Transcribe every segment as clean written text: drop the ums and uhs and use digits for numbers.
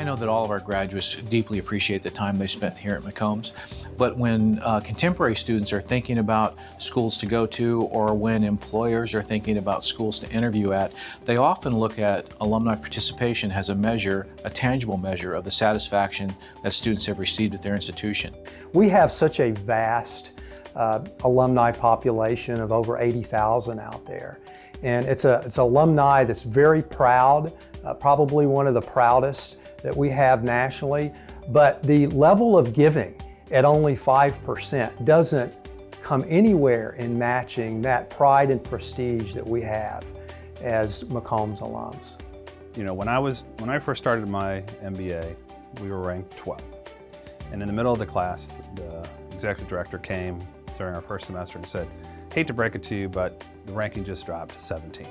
I know that all of our graduates deeply appreciate the time they spent here at McCombs, but when contemporary students are thinking about schools to go to, or when employers are thinking about schools to interview at, they often look at alumni participation as a measure, a tangible measure of the satisfaction that students have received at their institution. We have such a vast alumni population of over 80,000 out there. And it's alumni that's very proud, probably one of the proudest that we have nationally. But the level of giving at only 5% doesn't come anywhere in matching that pride and prestige that we have as McCombs alums. You know, when I first started my MBA, we were ranked 12th. And in the middle of the class, the executive director came during our first semester and said, "Hate to break it to you, but the ranking just dropped to 17.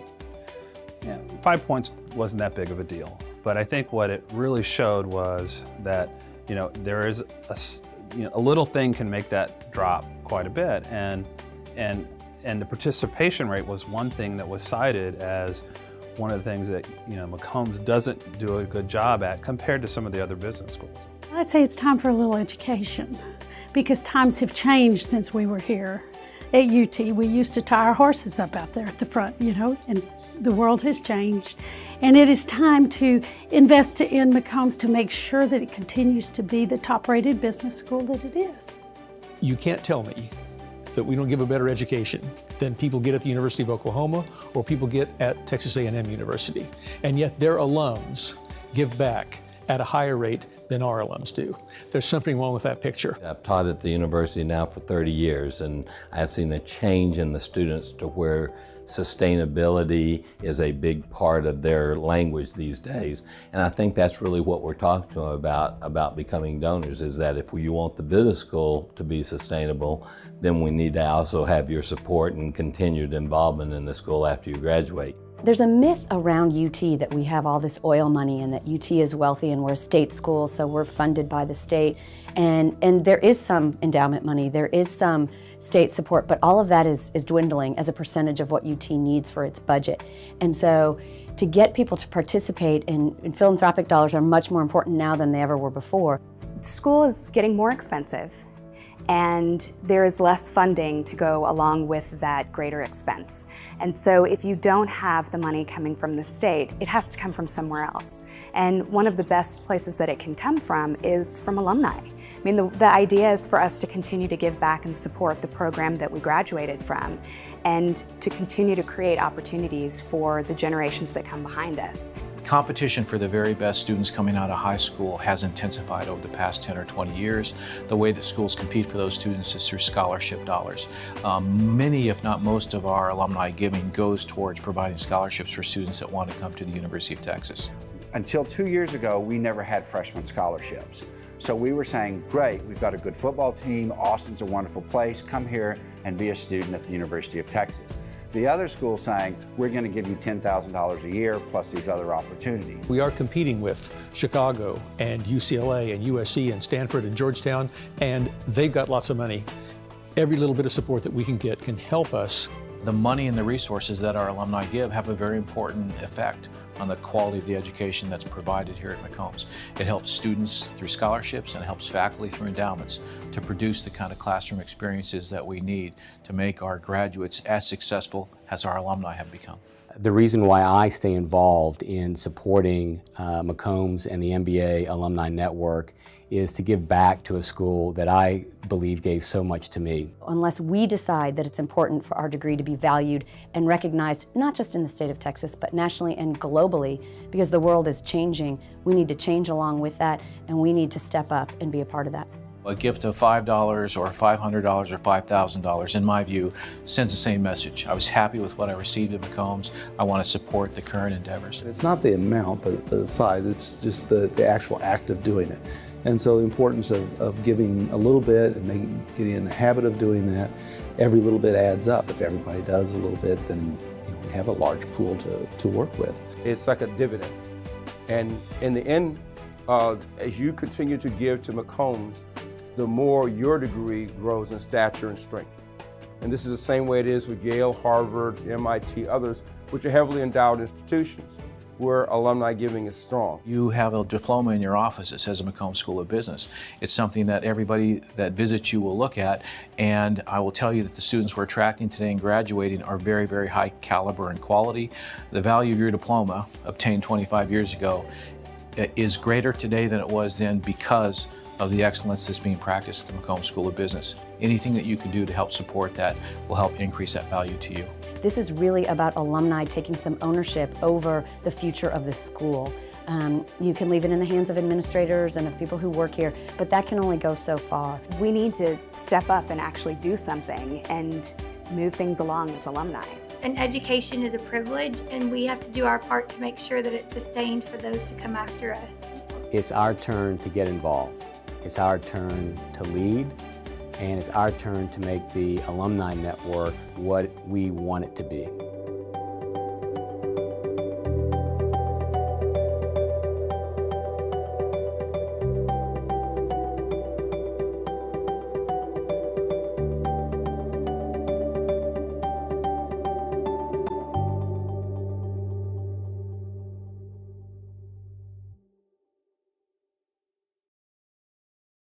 Yeah, 5 points wasn't that big of a deal. But I think what it really showed was that, you know, there is a little thing can make that drop quite a bit. And the participation rate was one thing that was cited as one of the things that, you know, McCombs doesn't do a good job at compared to some of the other business schools. I'd say it's time for a little education, because times have changed since we were here at UT. We used to tie our horses up out there at the front, you know, and the world has changed. And it is time to invest in McCombs to make sure that it continues to be the top-rated business school that it is. You can't tell me that we don't give a better education than people get at the University of Oklahoma or people get at Texas A&M University. And yet their alums give back at a higher rate than our alums do. There's something wrong with that picture. I've taught at the university now for 30 years, and I've seen a change in the students to where sustainability is a big part of their language these days. And I think that's really what we're talking to them about becoming donors, is that if you want the business school to be sustainable, then we need to also have your support and continued involvement in the school after you graduate. There's a myth around UT that we have all this oil money and that UT is wealthy and we're a state school, so we're funded by the state. And there is some endowment money, there is some state support, but all of that is dwindling as a percentage of what UT needs for its budget. And so to get people to participate in philanthropic dollars are much more important now than they ever were before. School is getting more expensive, and there is less funding to go along with that greater expense. And so if you don't have the money coming from the state, it has to come from somewhere else. And one of the best places that it can come from is from alumni. I mean, the idea is for us to continue to give back and support the program that we graduated from, and to continue to create opportunities for the generations that come behind us. Competition for the very best students coming out of high school has intensified over the past 10 or 20 years. The way that schools compete for those students is through scholarship dollars. Many, if not most, of our alumni giving goes towards providing scholarships for students that want to come to the University of Texas. Until 2 years ago, we never had freshman scholarships. So we were saying, great, we've got a good football team, Austin's a wonderful place, come here and be a student at the University of Texas. The other school saying, we're going to give you $10,000 a year plus these other opportunities. We are competing with Chicago and UCLA and USC and Stanford and Georgetown, and they've got lots of money. Every little bit of support that we can get can help us. The money and the resources that our alumni give have a very important effect on the quality of the education that's provided here at McCombs. It helps students through scholarships and it helps faculty through endowments to produce the kind of classroom experiences that we need to make our graduates as successful as our alumni have become. The reason why I stay involved in supporting McCombs and the MBA Alumni Network is to give back to a school that I believe gave so much to me. Unless we decide that it's important for our degree to be valued and recognized, not just in the state of Texas, but nationally and globally, because the world is changing, we need to change along with that, and we need to step up and be a part of that. A gift of $5 or $500 or $5,000, in my view, sends the same message. I was happy with what I received at McCombs. I want to support the current endeavors. It's not the amount, the size, it's just the actual act of doing it. And so the importance of giving a little bit and getting in the habit of doing that, every little bit adds up. If everybody does a little bit, then we have a large pool to work with. It's like a dividend. And in the end, as you continue to give to McCombs, the more your degree grows in stature and strength. And this is the same way it is with Yale, Harvard, MIT, others, which are heavily endowed institutions. where alumni giving is strong. You have a diploma in your office that says a McCombs School of Business. It's something that everybody that visits you will look at, and I will tell you that the students we're attracting today and graduating are very, very high caliber and quality. The value of your diploma, obtained 25 years ago, is greater today than it was then because of the excellence that's being practiced at the McCombs School of Business. Anything that you can do to help support that will help increase that value to you. This is really about alumni taking some ownership over the future of the school. You can leave it in the hands of administrators and of people who work here, but that can only go so far. We need to step up and actually do something and move things along as alumni. And education is a privilege, and we have to do our part to make sure that it's sustained for those to come after us. It's our turn to get involved. It's our turn to lead, and it's our turn to make the alumni network what we want it to be.